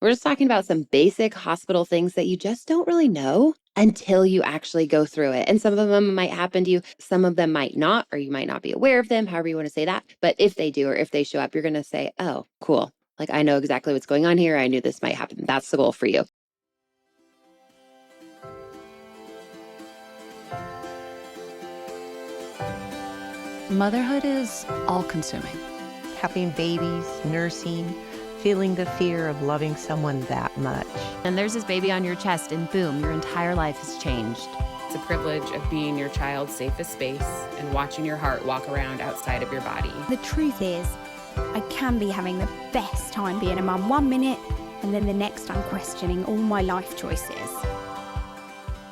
We're just talking about some basic hospital things that you just don't really know until you actually go through it. And some of them might happen to you, some of them might not, or you might not be aware of them, however you want to say that. But if they do, or if they show up, you're going to say, oh, cool. Like, I know exactly what's going on here. I knew this might happen. That's the goal for you. Motherhood is all-consuming. Having babies, nursing, feeling the fear of loving someone that much. And there's this baby on your chest, and boom, your entire life has changed. It's a privilege of being your child's safest space and watching your heart walk around outside of your body. The truth is, I can be having the best time being a mum 1 minute, and then the next I'm questioning all my life choices.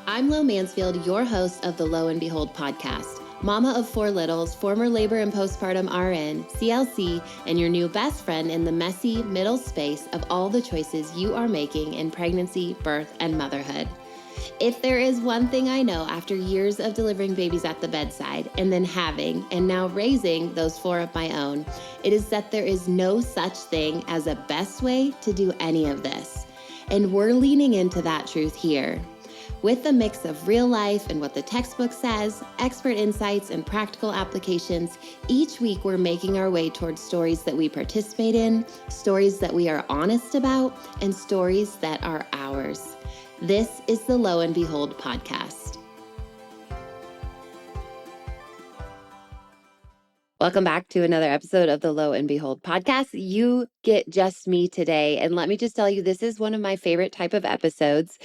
I'm Lo Mansfield, your host of the Lo and Behold podcast. Mama of 4 littles, former labor and postpartum RN, CLC, and your new best friend in the messy middle space of all the choices you are making in pregnancy, birth, and motherhood. If there is one thing I know after years of delivering babies at the bedside and then having and now raising those 4 of my own, it is that there is no such thing as a best way to do any of this. And we're leaning into that truth here. With a mix of real life and what the textbook says, expert insights, and practical applications, each week we're making our way towards stories that we participate in, stories that we are honest about, and stories that are ours. This is the Lo and Behold podcast. Welcome back to another episode of the Lo and Behold podcast. You get just me today. And let me just tell you, this is one of my favorite type of episodes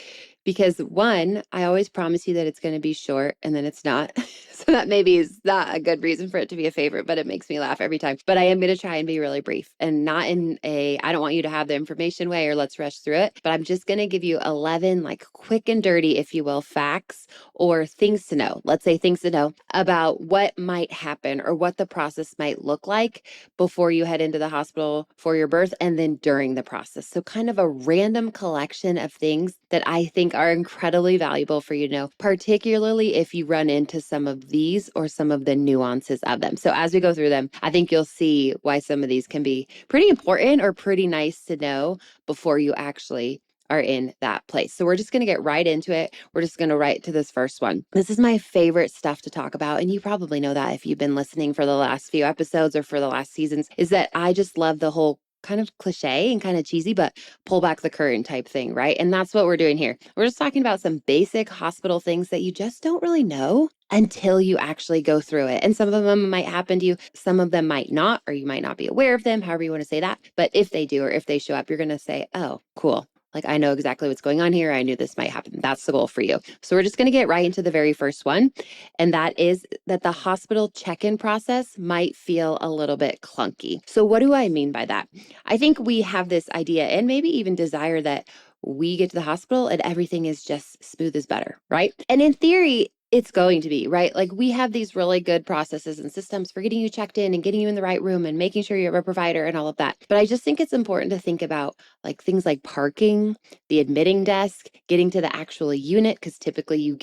because one, I always promise you that it's going to be short and then it's not. So that maybe is not a good reason for it to be a favorite, but it makes me laugh every time. But I am going to try and be really brief and not in I don't want you to have the information way or let's rush through it, but I'm just going to give you 11 like quick and dirty, if you will, facts or things to know. Let's say things to know about what might happen or what the process might look like before you head into the hospital for your birth and then during the process. So kind of a random collection of things that I think are incredibly valuable for you to know, particularly if you run into some of these or some of the nuances of them. So as we go through them, I think you'll see why some of these can be pretty important or pretty nice to know before you actually are in that place. So we're just going to get right into it. We're just going to right to this first one. This is my favorite stuff to talk about. And you probably know that if you've been listening for the last few episodes or for the last seasons, is that I just love the whole kind of cliche and kind of cheesy, but pull back the curtain type thing, right? And that's what we're doing here. We're just talking about some basic hospital things that you just don't really know until you actually go through it. And some of them might happen to you, some of them might not, or you might not be aware of them, however you want to say that. But if they do, or if they show up, you're going to say, oh, cool. Like, I know exactly what's going on here. I knew this might happen. That's the goal for you. So we're just going to get right into the very first one. And that is that the hospital check-in process might feel a little bit clunky. So what do I mean by that? I think we have this idea and maybe even desire that we get to the hospital and everything is just smooth as butter, right? And in theory, it's going to be, right? Like we have these really good processes and systems for getting you checked in and getting you in the right room and making sure you have a provider and all of that. But I just think it's important to think about like things like parking, the admitting desk, getting to the actual unit, because typically you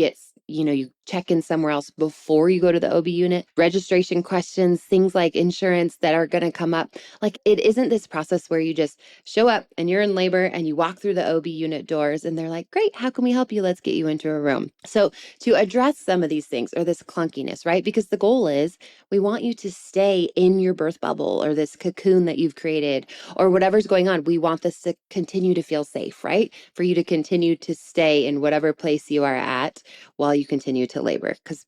check in somewhere else before you go to the OB unit, registration questions, things like insurance that are going to come up. Like it isn't this process where you just show up and you're in labor and you walk through the OB unit doors and they're like, great, how can we help you? Let's get you into a room. So to address some of these things or this clunkiness, right? Because the goal is we want you to stay in your birth bubble or this cocoon that you've created or whatever's going on. We want this to continue to feel safe, right? For you to continue to stay in whatever place you are at while you continue to labor. Because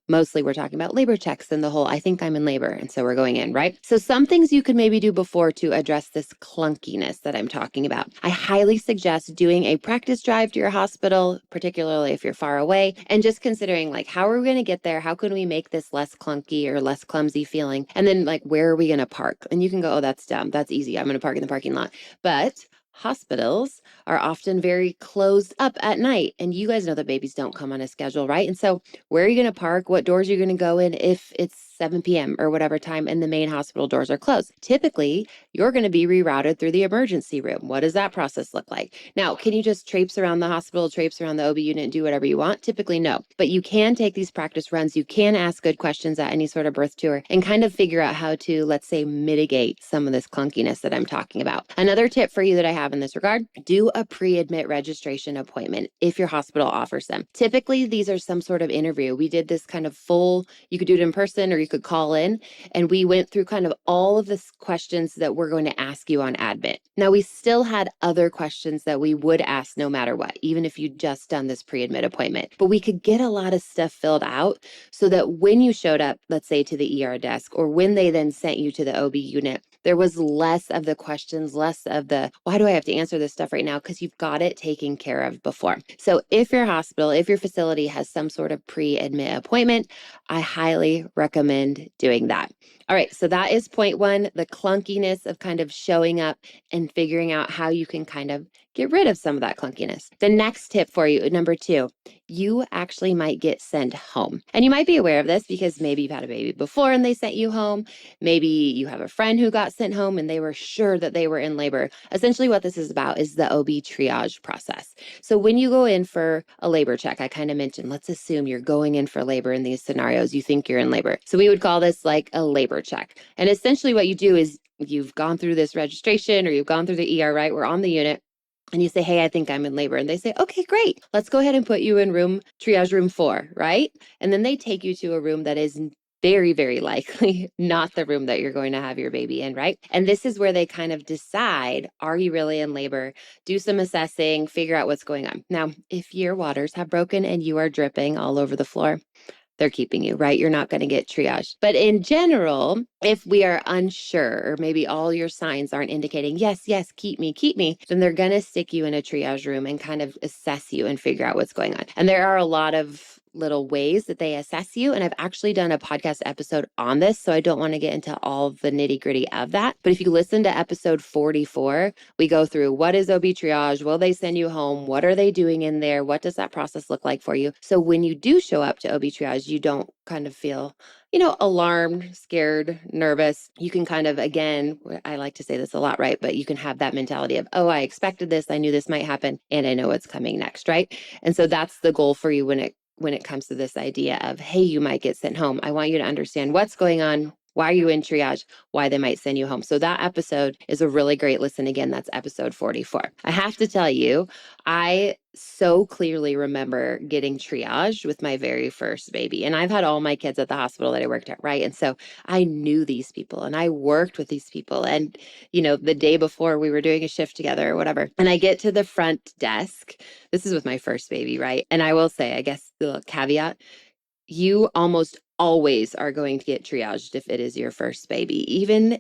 mostly we're talking about labor checks and the whole, I think I'm in labor. And so we're going in, right? So some things you could maybe do before to address this clunkiness that I'm talking about. I highly suggest doing a practice drive to your hospital, particularly if you're far away, and just considering like, how are we going to get there? How can we make this less clunky or less clumsy feeling? And then like, where are we going to park? And you can go, oh, that's dumb. That's easy. I'm going to park in the parking lot. But hospitals are often very closed up at night. And you guys know that babies don't come on a schedule, right? And so where are you going to park? What doors are you going to go in if it's 7 p.m. or whatever time, and the main hospital doors are closed. Typically, you're going to be rerouted through the emergency room. What does that process look like? Now, can you just traipse around the hospital, traipse around the OB unit, and do whatever you want? Typically, no. But you can take these practice runs. You can ask good questions at any sort of birth tour and kind of figure out how to, let's say, mitigate some of this clunkiness that I'm talking about. Another tip for you that I have in this regard, do a pre-admit registration appointment if your hospital offers them. Typically, these are some sort of interview. We did this kind of full, you could do it in person or you could call in, and we went through kind of all of the questions that we're going to ask you on admit. Now, we still had other questions that we would ask no matter what, even if you'd just done this pre-admit appointment. But we could get a lot of stuff filled out so that when you showed up, let's say to the ER desk, or when they then sent you to the OB unit, there was less of the questions, less of the, why do I have to answer this stuff right now? Because you've got it taken care of before. So if your hospital, if your facility has some sort of pre-admit appointment, I highly recommend doing that. All right, so that is point one, the clunkiness of kind of showing up and figuring out how you can kind of get rid of some of that clunkiness. The next tip for you, number two, you actually might get sent home. And you might be aware of this because maybe you've had a baby before and they sent you home. Maybe you have a friend who got sent home and they were sure that they were in labor. Essentially what this is about is the OB triage process. So when you go in for a labor check, I kind of mentioned, let's assume you're going in for labor in these scenarios, you think you're in labor. So we would call this like a labor check. And essentially what you do is you've gone through this registration or you've gone through the ER, right? We're on the unit. And you say, hey, I think I'm in labor. And they say, okay, great. Let's go ahead and put you in triage room 4, right? And then they take you to a room that is very, very likely not the room that you're going to have your baby in, right? And this is where they kind of decide, are you really in labor? Do some assessing, figure out what's going on. Now, if your waters have broken and you are dripping all over the floor, they're keeping you, right? You're not going to get triaged. But in general, if we are unsure, or maybe all your signs aren't indicating, yes, yes, keep me, then they're going to stick you in a triage room and kind of assess you and figure out what's going on. And there are a lot of little ways that they assess you. And I've actually done a podcast episode on this, so I don't want to get into all the nitty gritty of that. But if you listen to episode 44, we go through what is OB triage? Will they send you home? What are they doing in there? What does that process look like for you? So when you do show up to OB triage, you don't kind of feel, alarmed, scared, nervous. You can kind of, again, I like to say this a lot, right? But you can have that mentality of, oh, I expected this. I knew this might happen and I know what's coming next, right? And so that's the goal for you when it comes to this idea of, hey, you might get sent home. I want you to understand what's going on, why are you in triage, why they might send you home. So that episode is a really great listen. Again, that's episode 44. I have to tell you, I so clearly remember getting triaged with my very first baby. And I've had all my kids at the hospital that I worked at, right? And so I knew these people and I worked with these people. And, the day before we were doing a shift together or whatever. And I get to the front desk. This is with my first baby, right? And I will say, I guess the caveat, you almost always are going to get triaged if it is your first baby, even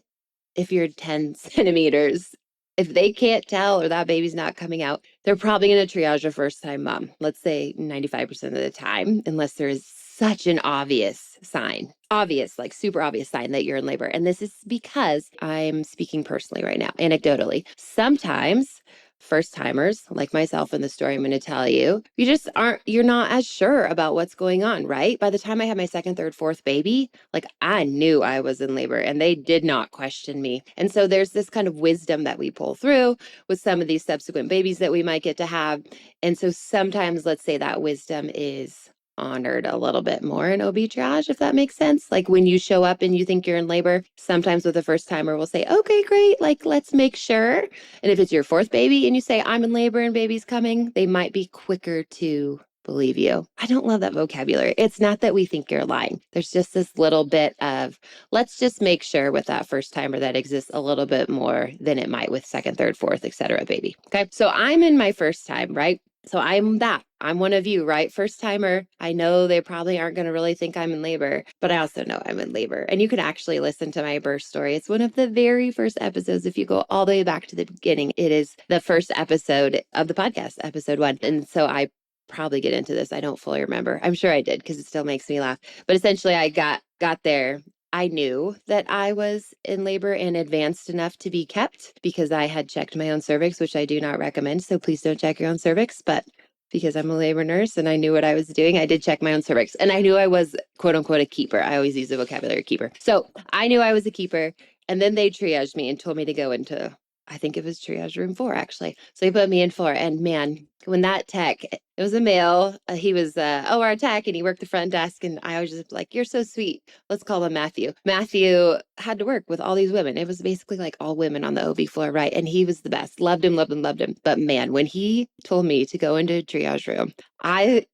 if you're 10 centimeters. If they can't tell or that baby's not coming out, they're probably going to triage a first-time mom. Let's say 95% of the time, unless there is such an obvious sign, like super obvious sign that you're in labor. And this is because I'm speaking personally right now, anecdotally. Sometimes first timers like myself in the story I'm going to tell you, you're not as sure about what's going on, right? By the time I had my second, third, fourth baby, like I knew I was in labor and they did not question me. And so there's this kind of wisdom that we pull through with some of these subsequent babies that we might get to have. And so sometimes, let's say that wisdom is honored a little bit more in OB triage, if that makes sense. Like when you show up and you think you're in labor, sometimes with a first timer, we'll say, okay, great. Like, let's make sure. And if it's your fourth baby and you say, I'm in labor and baby's coming, they might be quicker to believe you. I don't love that vocabulary. It's not that we think you're lying. There's just this little bit of, let's just make sure with that first timer that exists a little bit more than it might with second, third, fourth, et cetera, baby. Okay. So I'm in my first time, right? So I'm one of you, right? First timer. I know they probably aren't going to really think I'm in labor, but I also know I'm in labor. And you can actually listen to my birth story. It's one of the very first episodes. If you go all the way back to the beginning, it is the first episode of the podcast, episode 1. And so I probably get into this. I don't fully remember. I'm sure I did because it still makes me laugh. But essentially I got there. I knew that I was in labor and advanced enough to be kept because I had checked my own cervix, which I do not recommend. So please don't check your own cervix. But because I'm a labor nurse and I knew what I was doing. I did check my own cervix and I knew I was quote unquote a keeper. I always use the vocabulary keeper. So I knew I was a keeper. And then they triaged me and told me to go into, I think it was triage room 4, actually. So they put me in 4. And man, when that tech, it was a male, he was OR tech and he worked the front desk. And I was just like, you're so sweet. Let's call him Matthew. Matthew had to work with all these women. It was basically like all women on the OB floor, right? And he was the best. Loved him, loved him, loved him. But man, when he told me to go into a triage room, I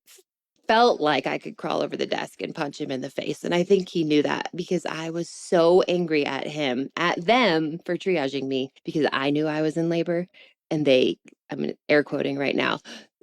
felt like I could crawl over the desk and punch him in the face. And I think he knew that because I was so angry at him, at them for triaging me because I knew I was in labor and I'm air quoting right now,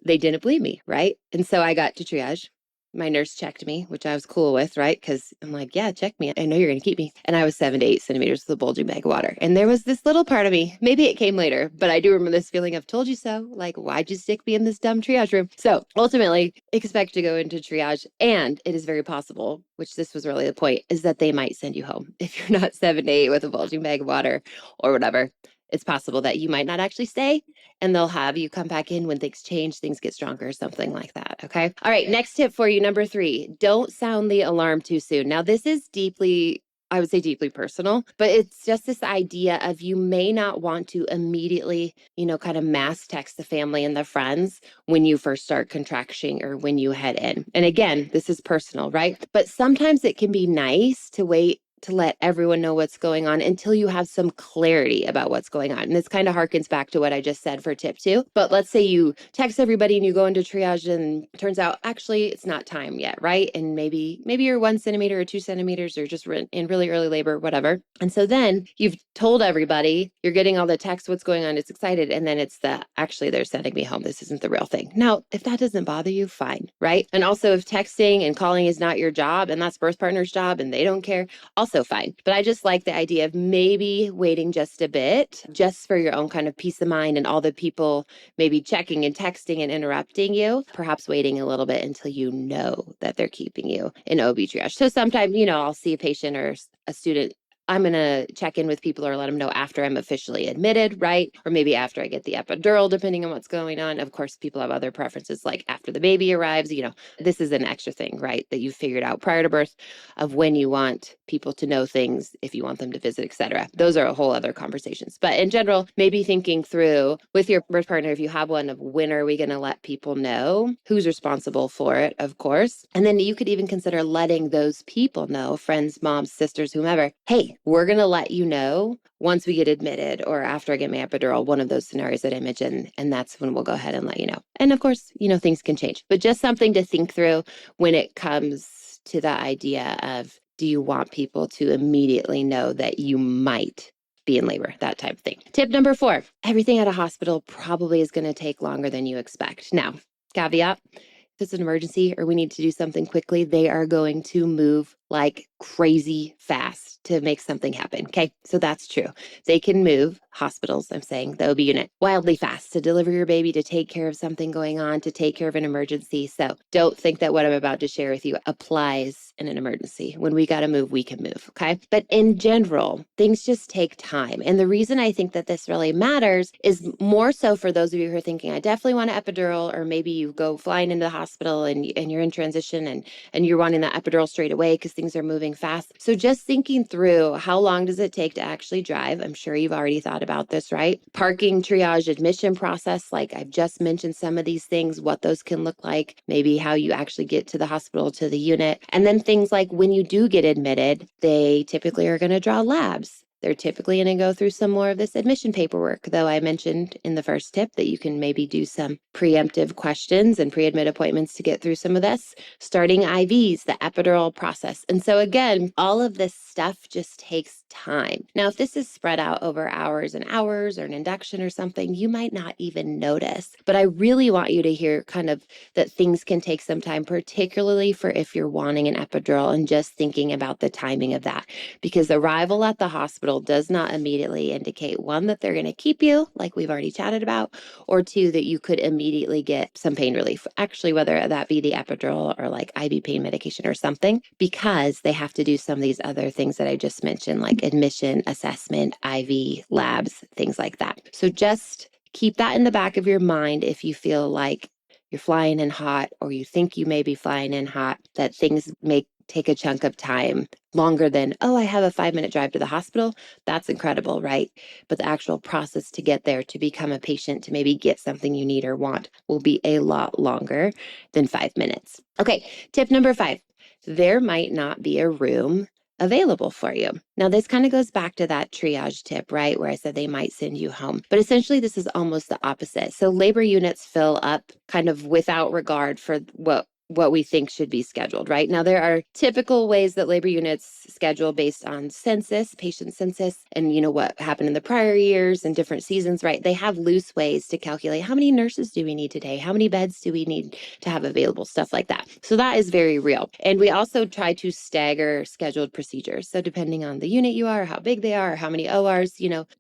they didn't believe me, right? And so I got to triage. My nurse checked me, which I was cool with, right? Because I'm like, yeah, check me. I know you're going to keep me. And I was 7 to 8 centimeters with a bulging bag of water. And there was this little part of me, maybe it came later, but I do remember this feeling of told you so. Like, why'd you stick me in this dumb triage room? So ultimately, expect to go into triage. And it is very possible, which this was really the point, is that they might send you home. If you're not 7 to 8 with a bulging bag of water or whatever, it's possible that you might not actually stay and they'll have you come back in when things change, things get stronger, something like that. Okay. All right. Next tip for you. Number 3, don't sound the alarm too soon. Now, this is I would say deeply personal, but it's just this idea of you may not want to immediately, kind of mass text the family and the friends when you first start contracting or when you head in. And again, this is personal, right? But sometimes it can be nice to wait to let everyone know what's going on until you have some clarity about what's going on. And this kind of harkens back to what I just said for tip 2. But let's say you text everybody and you go into triage and it turns out actually it's not time yet, right? And maybe you're 1 centimeter or 2 centimeters or just in really early labor, whatever. And so then you've told everybody, you're getting all the texts, what's going on, it's excited. And then it's actually they're sending me home. This isn't the real thing. Now, if that doesn't bother you, fine, right? And also if texting and calling is not your job and that's birth partner's job and they don't care, also fine. But I just like the idea of maybe waiting just a bit, just for your own kind of peace of mind and all the people maybe checking and texting and interrupting you, perhaps waiting a little bit until you know that they're keeping you in OB triage. So sometimes, I'll see a patient or a student, I'm going to check in with people or let them know after I'm officially admitted, right? Or maybe after I get the epidural, depending on what's going on. Of course, people have other preferences, like after the baby arrives, this is an extra thing, right? That you've figured out prior to birth of when you want people to know things, if you want them to visit, etc. Those are a whole other conversations. But in general, maybe thinking through with your birth partner, if you have one, of when are we going to let people know, who's responsible for it, of course. And then you could even consider letting those people know, friends, moms, sisters, whomever, hey, we're going to let you know once we get admitted or after I get my epidural, one of those scenarios that I mentioned, and that's when we'll go ahead and let you know. And of course, things can change, but just something to think through when it comes to the idea of, do you want people to immediately know that you might be in labor, that type of thing. Tip number 4, everything at a hospital probably is going to take longer than you expect. Now, caveat, if it's an emergency or we need to do something quickly, they are going to move like crazy fast to make something happen. Okay, so that's true. They can move, hospitals, I'm saying, the OB unit, wildly fast to deliver your baby, to take care of something going on, to take care of an emergency. So don't think that what I'm about to share with you applies in an emergency. When we got to move, we can move, okay? But in general, things just take time. And the reason I think that this really matters is more so for those of you who are thinking, I definitely want an epidural, or maybe you go flying into the hospital and you're in transition and you're wanting that epidural straight away because things are moving fast. So just thinking through, how long does it take to actually drive? I'm sure you've already thought about this, right? Parking, triage, admission process, like I've just mentioned some of these things, what those can look like, maybe how you actually get to the hospital, to the unit. And then things like when you do get admitted, they typically are going to draw labs. They're typically going to go through some more of this admission paperwork, though I mentioned in the first tip that you can maybe do some preemptive questions and pre-admit appointments to get through some of this. Starting IVs, the epidural process. And so again, all of this stuff just takes time. Now, if this is spread out over hours and hours or an induction or something, you might not even notice. But I really want you to hear kind of that things can take some time, particularly for if you're wanting an epidural and just thinking about the timing of that. Because arrival at the hospital does not immediately indicate, 1, that they're going to keep you, like we've already chatted about, or 2, that you could immediately get some pain relief. Actually, whether that be the epidural or like IV pain medication or something, because they have to do some of these other things that I just mentioned, like admission, assessment, IV, labs, things like that. So just keep that in the back of your mind if you feel like you're flying in hot, or you think you may be flying in hot, that things may take a chunk of time longer than, oh, I have a 5-minute drive to the hospital. That's incredible, right? But the actual process to get there, to become a patient, to maybe get something you need or want will be a lot longer than 5 minutes. Okay, tip number 5, there might not be a room available for you. Now, this kind of goes back to that triage tip, right? Where I said they might send you home. But essentially, this is almost the opposite. So labor units fill up kind of without regard for what we think should be scheduled, right? Now, there are typical ways that labor units schedule based on census, patient census, and what happened in the prior years and different seasons, right? They have loose ways to calculate how many nurses do we need today? How many beds do we need to have available? Stuff like that. So that is very real. And we also try to stagger scheduled procedures. So depending on the unit you are, how big they are, or how many ORs,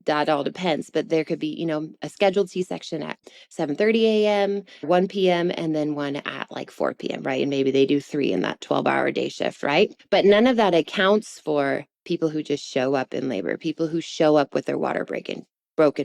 that all depends. But there could be, a scheduled C-section at 7:30 a.m., 1 p.m., and then one at like 4 p.m., right? And maybe they do 3 in that 12-hour day shift, right? But none of that accounts for people who just show up in labor, people who show up with their water broken,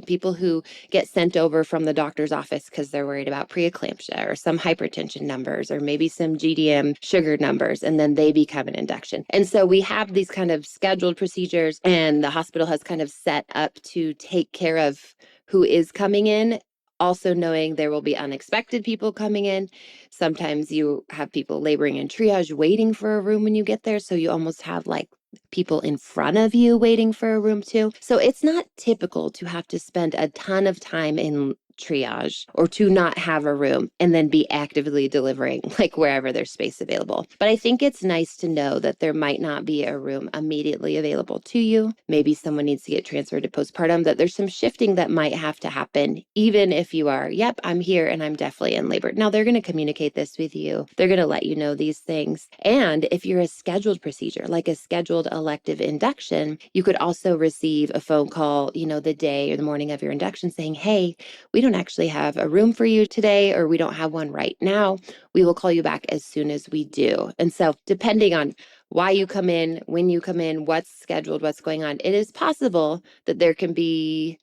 people who get sent over from the doctor's office because they're worried about preeclampsia or some hypertension numbers or maybe some GDM sugar numbers, and then they become an induction. And so we have these kind of scheduled procedures, and the hospital has kind of set up to take care of who is coming in, also knowing there will be unexpected people coming in. Sometimes you have people laboring in triage waiting for a room when you get there. So you almost have like people in front of you waiting for a room too. So it's not typical to have to spend a ton of time in triage or to not have a room and then be actively delivering like wherever there's space available. But I think it's nice to know that there might not be a room immediately available to you. Maybe someone needs to get transferred to postpartum, that there's some shifting that might have to happen, even if you are, yep, I'm here and I'm definitely in labor. Now they're going to communicate this with you. They're going to let you know these things. And if you're a scheduled procedure, like a scheduled elective induction, you could also receive a phone call, the day or the morning of your induction saying, hey, we don't actually have a room for you today, or we don't have one right now. We will call you back as soon as we do. And so depending on why you come in, when you come in, what's scheduled, what's going on, it is possible that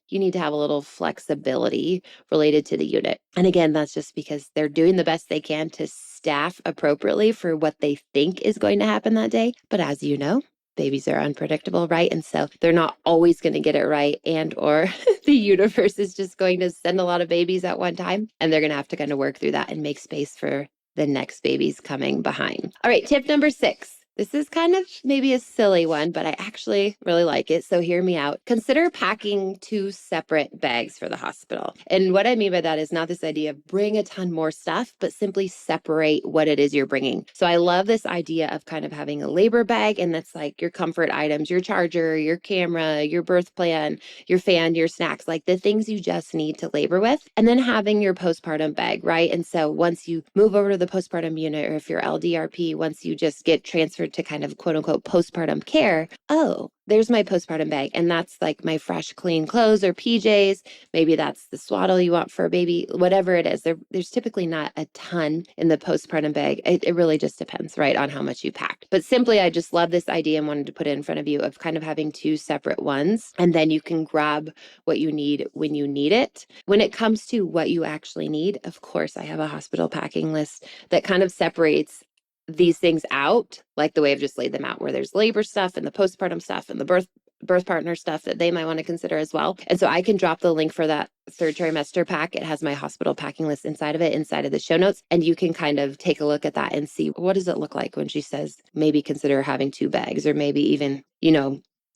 you need to have a little flexibility related to the unit. And again, that's just because they're doing the best they can to staff appropriately for what they think is going to happen that day. But as you know, babies are unpredictable, right? And so they're not always going to get it right, and or the universe is just going to send a lot of babies at one time, and they're going to have to kind of work through that and make space for the next babies coming behind. All right, tip number 6. This is kind of maybe a silly one, but I actually really like it. So hear me out. Consider packing 2 separate bags for the hospital. And what I mean by that is not this idea of bring a ton more stuff, but simply separate what it is you're bringing. So I love this idea of kind of having a labor bag, and that's like your comfort items, your charger, your camera, your birth plan, your fan, your snacks, like the things you just need to labor with. And then having your postpartum bag, right? And so once you move over to the postpartum unit, or if you're LDRP, once you just get transferred to kind of quote unquote postpartum care, oh, there's my postpartum bag. And that's like my fresh, clean clothes or PJs. Maybe that's the swaddle you want for a baby, whatever it is. There's typically not a ton in the postpartum bag. It really just depends, right, on how much you packed. But simply, I just love this idea and wanted to put it in front of you of kind of having 2 separate ones. And then you can grab what you need when you need it. When it comes to what you actually need, of course, I have a hospital packing list that kind of separates these things out, like the way I've just laid them out, where there's labor stuff and the postpartum stuff and the birth partner stuff that they might want to consider as well. And so I can drop the link for that 3rd trimester pack. It has my hospital packing list inside of it, inside of the show notes. And you can kind of take a look at that and see, what does it look like when she says, maybe consider having 2 bags, or maybe even,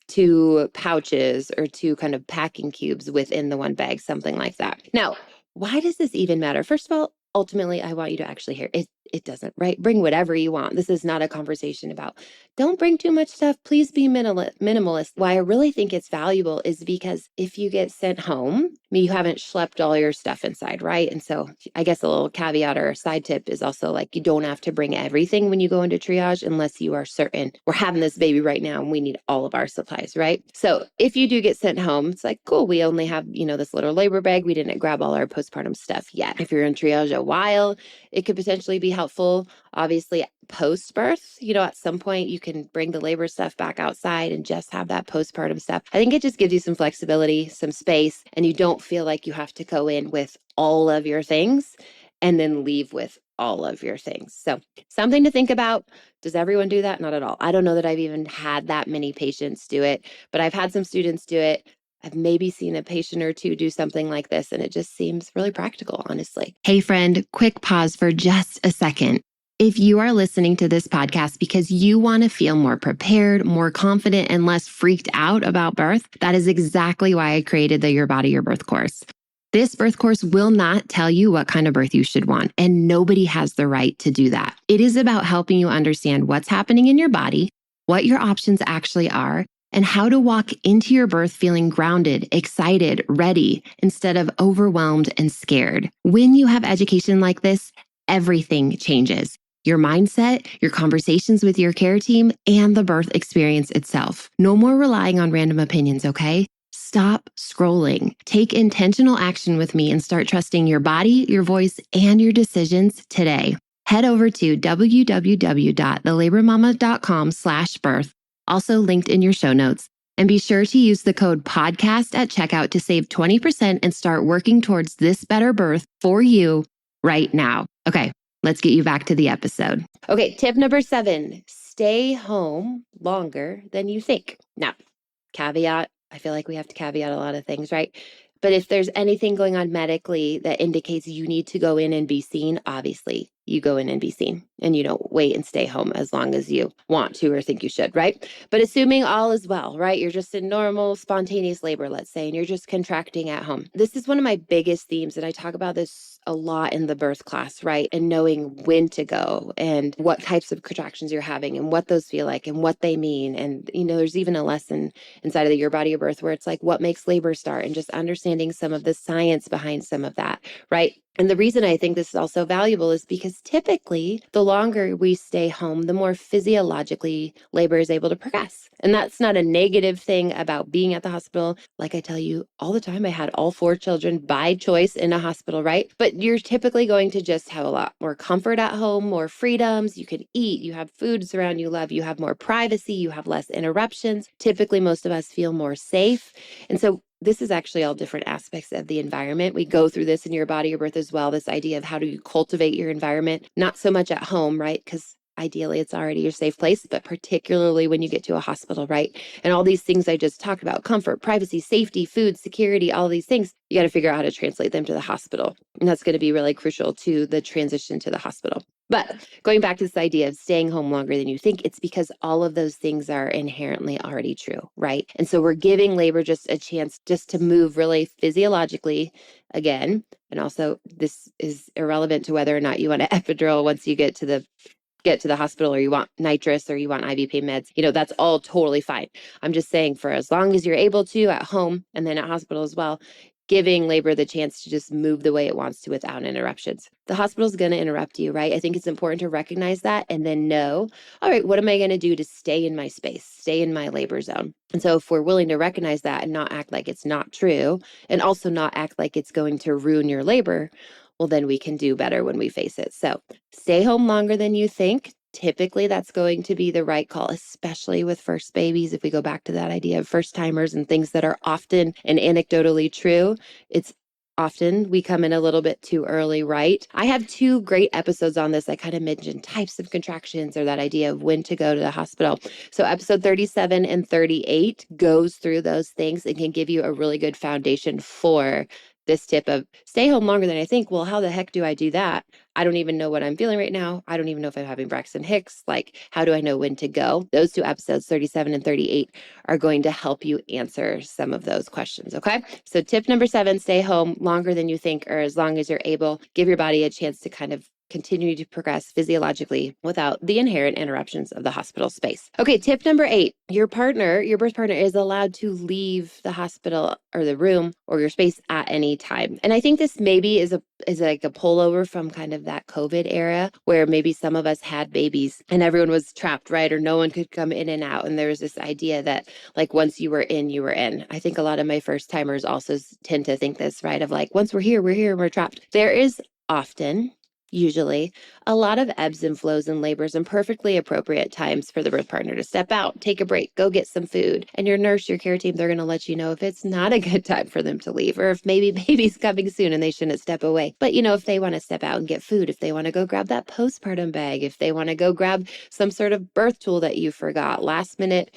2 pouches or 2 kind of packing cubes within the one bag, something like that. Now, why does this even matter? First of all, ultimately, I want you to actually hear it. It doesn't, right? Bring whatever you want. This is not a conversation about don't bring too much stuff. Please be minimalist. Why I really think it's valuable is because if you get sent home, you haven't schlepped all your stuff inside, right? And so I guess a little caveat or a side tip is also like, you don't have to bring everything when you go into triage unless you are certain we're having this baby right now and we need all of our supplies, right? So if you do get sent home, it's like, cool, we only have, this little labor bag. We didn't grab all our postpartum stuff yet. If you're in triage a while, it could potentially be helpful. Obviously, post-birth, at some point you can bring the labor stuff back outside and just have that postpartum stuff. I think it just gives you some flexibility, some space, and you don't feel like you have to go in with all of your things. and then leave with all of your things. So something to think about. Does everyone do that? Not at all. I don't know that I've even had that many patients do it, but I've had some students do it. I've maybe seen a patient or two do something like this, and it just seems really practical, honestly. Hey, friend, quick pause for just a second. If you are listening to this podcast because you want to feel more prepared, more confident, and less freaked out about birth, that is exactly why I created the Your Body, Your Birth course. This birth course will not tell you what kind of birth you should want, and nobody has the right to do that. It is about helping you understand what's happening in your body, what your options actually are, and how to walk into your birth feeling grounded, excited, ready, instead of overwhelmed and scared. When you have education like this, everything changes. Your mindset, your conversations with your care team, and the birth experience itself. No more relying on random opinions, okay? Stop scrolling. Take intentional action with me and start trusting your body, your voice, and your decisions today. Head over to www.thelabormama.com/birth, also linked in your show notes, and be sure to use the code podcast at checkout to save 20% and start working towards this better birth for you right now. Okay, let's get you back to the episode. Okay, tip number 7, stay home longer than you think. Now, caveat, I feel like we have to caveat a lot of things, right? But if there's anything going on medically that indicates you need to go in and be seen, obviously you go in and be seen, and you don't wait and stay home as long as you want to or think you should, right? But assuming all is well, right? You're just in normal spontaneous labor, let's say, and you're just contracting at home. This is one of my biggest themes, and I talk about this a lot in the birth class, right? And knowing when to go and what types of contractions you're having and what those feel like and what they mean. And, there's even a lesson inside of the Your Body, Your Birth where it's like, what makes labor start, and just understanding some of the science behind some of that, right? And the reason I think this is also valuable is because typically the longer we stay home, the more physiologically labor is able to progress. And that's not a negative thing about being at the hospital. Like I tell you all the time, I had all 4 children by choice in a hospital, right? But you're typically going to just have a lot more comfort at home, more freedoms. You can eat, you have foods around you love, you have more privacy, you have less interruptions. Typically, most of us feel more safe. And so this is actually all different aspects of the environment. We go through this in Your Body, Your Birth as well, this idea of how do you cultivate your environment, not so much at home, right? Because ideally it's already your safe place, but particularly when you get to a hospital, right? And all these things I just talked about, comfort, privacy, safety, food, security, all these things, you got to figure out how to translate them to the hospital. And that's going to be really crucial to the transition to the hospital. But going back to this idea of staying home longer than you think, it's because all of those things are inherently already true, right? And so we're giving labor just a chance just to move really physiologically again. And also this is irrelevant to whether or not you want an epidural once you get to the hospital, or you want nitrous, or you want IV pain meds. That's all totally fine. I'm just saying, for as long as you're able to at home and then at hospital as well, giving labor the chance to just move the way it wants to without interruptions. The hospital's going to interrupt you, right? I think it's important to recognize that and then know, all right, what am I going to do to stay in my space, stay in my labor zone? And so if we're willing to recognize that and not act like it's not true, and also not act like it's going to ruin your labor, well, then we can do better when we face it. So stay home longer than you think. Typically, that's going to be the right call, especially with first babies. If we go back to that idea of first timers and things that are often and anecdotally true, it's often we come in a little bit too early, right? I have 2 great episodes on this. I kind of mentioned types of contractions, or that idea of when to go to the hospital. So episode 37 and 38 goes through those things and can give you a really good foundation for this tip of stay home longer than I think. Well, how the heck do I do that? I don't even know what I'm feeling right now. I don't even know if I'm having Braxton Hicks. Like, how do I know when to go? Those 2 episodes, 37 and 38, are going to help you answer some of those questions, okay? So tip number 7, stay home longer than you think, or as long as you're able. Give your body a chance to kind of continue to progress physiologically without the inherent interruptions of the hospital space. Okay, tip number 8, your birth partner is allowed to leave the hospital or the room or your space at any time. And I think this maybe is like a pullover from kind of that COVID era, where maybe some of us had babies and everyone was trapped, right? Or no one could come in and out. And there was this idea that like once you were in, you were in. I think a lot of my first timers also tend to think this, right? Of like, once we're here, and we're trapped. There is often usually, a lot of ebbs and flows in labors and perfectly appropriate times for the birth partner to step out, take a break, go get some food. And your nurse, your care team, they're going to let you know if it's not a good time for them to leave, or if maybe baby's coming soon and they shouldn't step away. But, if they want to step out and get food, if they want to go grab that postpartum bag, if they want to go grab some sort of birth tool that you forgot, last minute,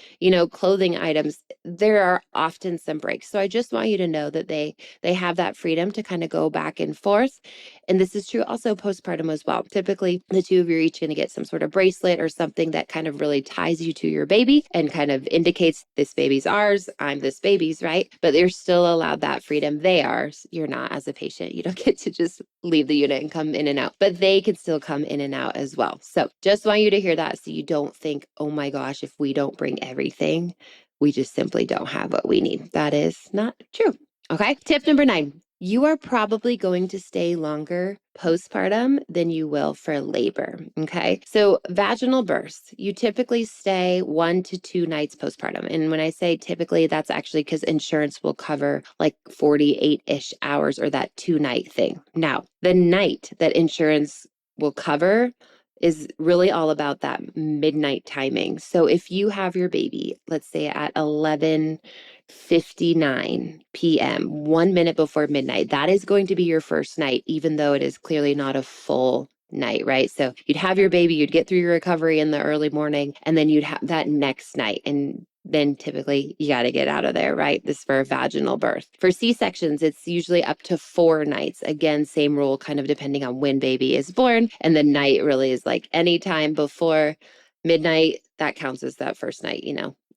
clothing items, there are often some breaks. So I just want you to know that they have that freedom to kind of go back and forth. And this is true also postpartum as well. Typically, the two of you are each going to get some sort of bracelet or something that kind of really ties you to your baby and kind of indicates this baby's ours, I'm this baby's, right? But they're still allowed that freedom. They are. You're not as a patient. You don't get to just leave the unit and come in and out, but they can still come in and out as well. So just want you to hear that so you don't think, oh my gosh, if we don't bring everything, we just simply don't have what we need. That is not true. Okay. Tip number 9. You are probably going to stay longer postpartum than you will for labor. Okay. So vaginal births, you typically stay 1 to 2 nights postpartum. And when I say typically, that's actually because insurance will cover like 48-ish hours or that 2-night thing. Now, the night that insurance will cover is really all about that midnight timing. So if you have your baby, let's say at 11:59 p.m., 1 minute before midnight, that is going to be your first night, even though it is clearly not a full night, right? So you'd have your baby, you'd get through your recovery in the early morning, and then you'd have that next night. And then typically you got to get out of there, right? This is for a vaginal birth. For C-sections, it's usually up to 4 nights. Again, same rule, kind of depending on when baby is born. And the night really is like any time before midnight, that counts as that first night,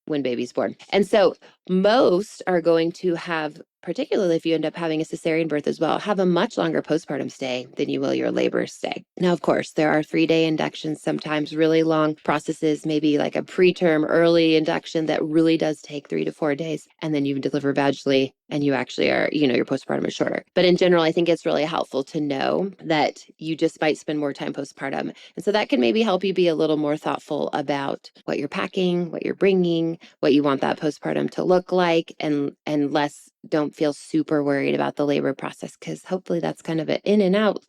when baby's born. And so most are going to have, particularly if you end up having a cesarean birth as well, have a much longer postpartum stay than you will your labor stay. Now, of course, there are 3-day inductions, sometimes really long processes, maybe like a preterm early induction that really does take 3 to 4 days. And then you deliver vaginally and you actually are, your postpartum is shorter. But in general, I think it's really helpful to know that you just might spend more time postpartum. And so that can maybe help you be a little more thoughtful about what you're packing, what you're bringing, what you want that postpartum to look like, and less, don't feel super worried about the labor process, because hopefully that's kind of an in and out,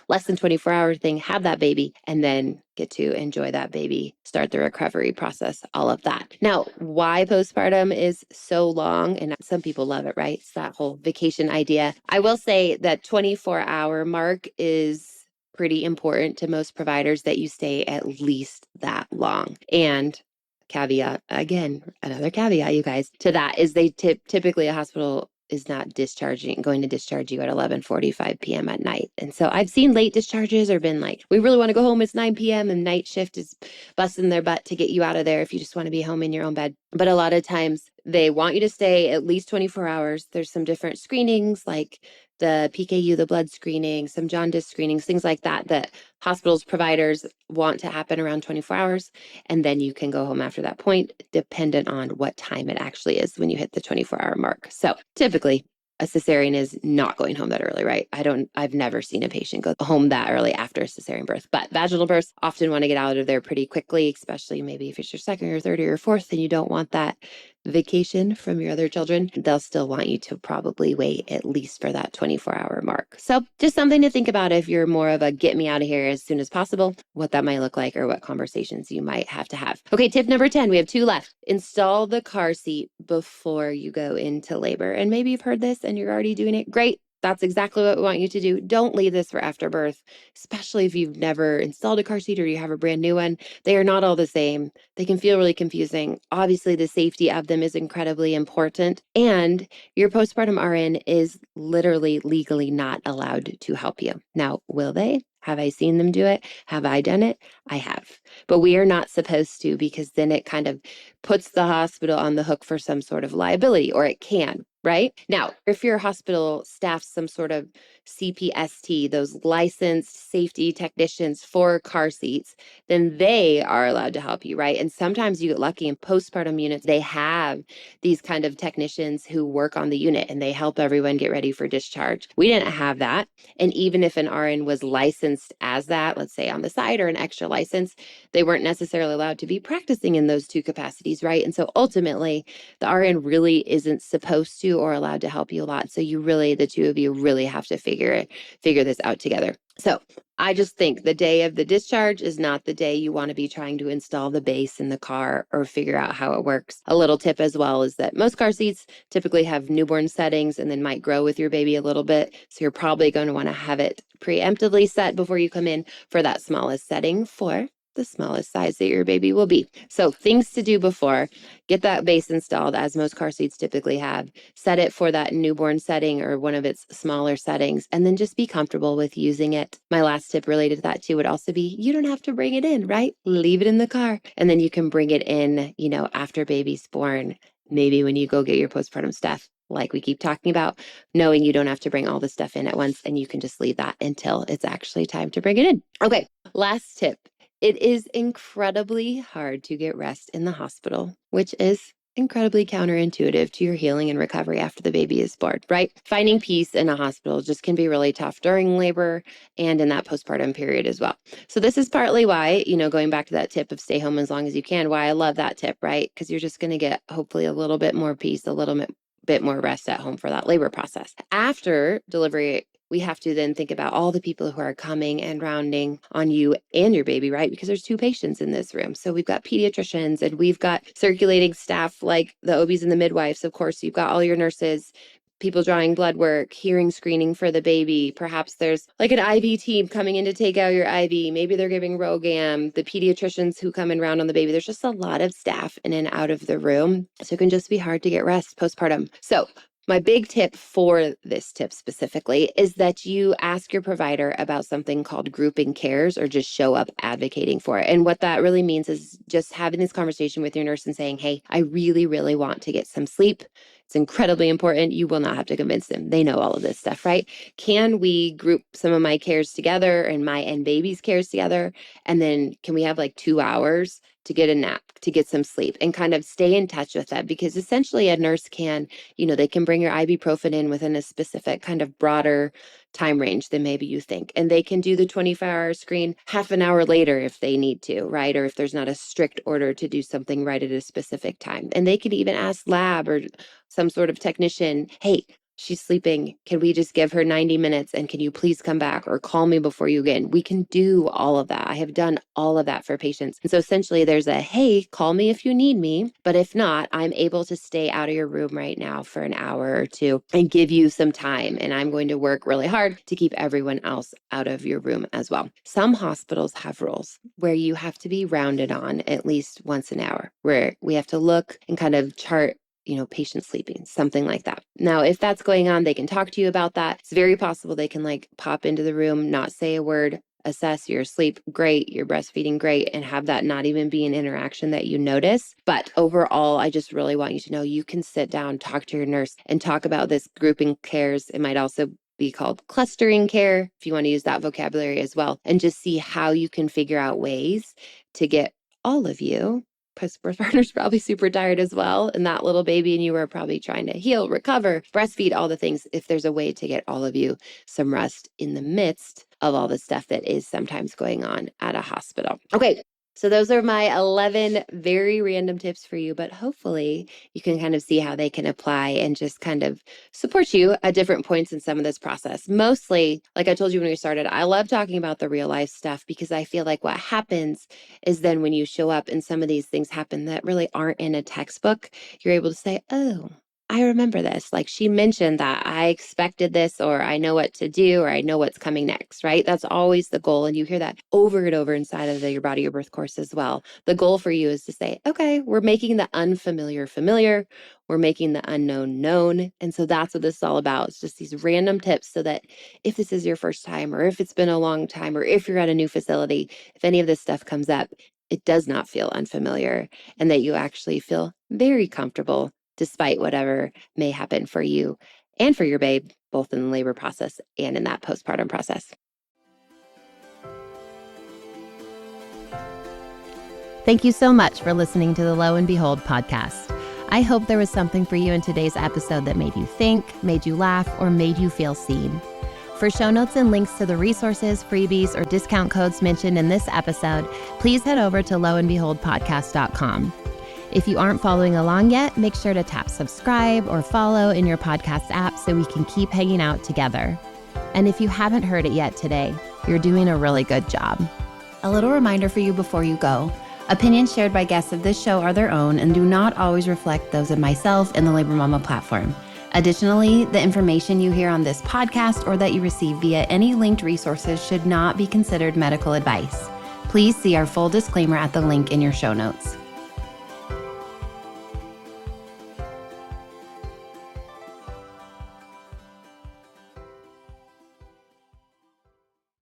less than 24-hour thing, have that baby, and then get to enjoy that baby, start the recovery process, all of that. Now, why postpartum is so long, and some people love it, right? It's that whole vacation idea. I will say that 24-hour mark is pretty important to most providers, that you stay at least that long. And caveat, again, another caveat, you guys, to that is they typically a hospital is not going to discharge you at 11:45 p.m. at night. And so I've seen late discharges or been like, we really want to go home, it's 9 p.m. and night shift is busting their butt to get you out of there if you just want to be home in your own bed. But a lot of times they want you to stay at least 24 hours. There's some different screenings like the PKU, the blood screening, some jaundice screenings, things like that, that hospitals, providers want to happen around 24 hours. And then you can go home after that point, dependent on what time it actually is when you hit the 24-hour mark. So typically, a cesarean is not going home that early, right? I've never seen a patient go home that early after a cesarean birth, but vaginal births often want to get out of there pretty quickly, especially maybe if it's your second or third or your fourth, and you don't want that vacation from your other children. They'll still want you to probably wait at least for that 24-hour mark. So just something to think about if you're more of a get me out of here as soon as possible, what that might look like or what conversations you might have to have. Okay, tip number 10, we have 2 left. Install the car seat before you go into labor. And maybe you've heard this and you're already doing it. Great. That's exactly what we want you to do. Don't leave this for after birth, especially if you've never installed a car seat or you have a brand new one. They are not all the same. They can feel really confusing. Obviously, the safety of them is incredibly important. And your postpartum RN is literally legally not allowed to help you. Now, will they? Have I seen them do it? Have I done it? I have. But we are not supposed to, because then it kind of puts the hospital on the hook for some sort of liability, or it can. Right? Now, if your hospital staffs some sort of CPST, those licensed safety technicians for car seats, then they are allowed to help you, right? And sometimes you get lucky in postpartum units, they have these kind of technicians who work on the unit and they help everyone get ready for discharge. We didn't have that. And even if an RN was licensed as that, let's say on the side or an extra license, they weren't necessarily allowed to be practicing in those 2 capacities, right? And so ultimately, the RN really isn't supposed to to or allowed to help you a lot. So the two of you really have to figure this out together. So I just think the day of the discharge is not the day you want to be trying to install the base in the car or figure out how it works. A little tip as well is that most car seats typically have newborn settings and then might grow with your baby a little bit. So you're probably going to want to have it preemptively set before you come in for that smallest setting for the smallest size that your baby will be. So things to do before: get that base installed, as most car seats typically have, set it for that newborn setting or one of its smaller settings, and then just be comfortable with using it. My last tip related to that too would also be, you don't have to bring it in, right? Leave it in the car, and then you can bring it in, after baby's born, maybe when you go get your postpartum stuff, like we keep talking about, knowing you don't have to bring all the stuff in at once, and you can just leave that until it's actually time to bring it in. Okay, last tip. It is incredibly hard to get rest in the hospital, which is incredibly counterintuitive to your healing and recovery after the baby is born, right? Finding peace in a hospital just can be really tough during labor and in that postpartum period as well. So this is partly why, going back to that tip of stay home as long as you can, why I love that tip, right? Because you're just going to get hopefully a little bit more peace, a little bit more rest at home for that labor process. After delivery, we have to then think about all the people who are coming and rounding on you and your baby, right? Because there's 2 patients in this room. So we've got pediatricians and we've got circulating staff like the OBs and the midwives. Of course, you've got all your nurses, people drawing blood work, hearing screening for the baby. Perhaps there's like an IV team coming in to take out your IV. Maybe they're giving Rogam, the pediatricians who come and round on the baby. There's just a lot of staff in and out of the room. So it can just be hard to get rest postpartum. So my big tip for this tip specifically is that you ask your provider about something called grouping cares, or just show up advocating for it. And what that really means is just having this conversation with your nurse and saying, hey, I really, really want to get some sleep. It's incredibly important. You will not have to convince them. They know all of this stuff, right? Can we group some of my cares together and my and baby's cares together? And then can we have like 2 hours to get a nap, to get some sleep, and kind of stay in touch with that? Because essentially a nurse can, they can bring your ibuprofen in within a specific kind of broader time range than maybe you think. And they can do the 24-hour screen half an hour later if they need to, right? Or if there's not a strict order to do something right at a specific time. And they can even ask lab or some sort of technician, hey, she's sleeping. Can we just give her 90 minutes and can you please come back or call me before you get in? We can do all of that. I have done all of that for patients. And so essentially there's a, hey, call me if you need me. But if not, I'm able to stay out of your room right now for an hour or 2 and give you some time. And I'm going to work really hard to keep everyone else out of your room as well. Some hospitals have rules where you have to be rounded on at least once an hour, where we have to look and kind of chart patient sleeping, something like that. Now, if that's going on, they can talk to you about that. It's very possible they can pop into the room, not say a word, assess your sleep, great, your breastfeeding, great, and have that not even be an interaction that you notice. But overall, I just really want you to know you can sit down, talk to your nurse, and talk about this grouping cares. It might also be called clustering care, if you want to use that vocabulary as well, and just see how you can figure out ways to get all of you, because birth partner's probably super tired as well, and that little baby and you are probably trying to heal, recover, breastfeed, all the things. If there's a way to get all of you some rest in the midst of all the stuff that is sometimes going on at a hospital. Okay, so those are my 11 very random tips for you, but hopefully you can kind of see how they can apply and just kind of support you at different points in some of this process. Mostly, like I told you when we started, I love talking about the real life stuff because I feel like what happens is then when you show up and some of these things happen that really aren't in a textbook, you're able to say, oh, I remember this. Like she mentioned that I expected this, or I know what to do, or I know what's coming next, right? That's always the goal. And you hear that over and over inside of Your Body, Your Birth course as well. The goal for you is to say, okay, we're making the unfamiliar familiar. We're making the unknown known. And so that's what this is all about. It's just these random tips so that if this is your first time, or if it's been a long time, or if you're at a new facility, if any of this stuff comes up, it does not feel unfamiliar, and that you actually feel very comfortable despite whatever may happen for you and for your babe, both in the labor process and in that postpartum process. Thank you so much for listening to the Lo and Behold podcast. I hope there was something for you in today's episode that made you think, made you laugh, or made you feel seen. For show notes and links to the resources, freebies, or discount codes mentioned in this episode, please head over to loandbeholdpodcast.com. If you aren't following along yet, make sure to tap subscribe or follow in your podcast app so we can keep hanging out together. And if you haven't heard it yet today, you're doing a really good job. A little reminder for you before you go. Opinions shared by guests of this show are their own and do not always reflect those of myself and the Labor Mama platform. Additionally, the information you hear on this podcast or that you receive via any linked resources should not be considered medical advice. Please see our full disclaimer at the link in your show notes.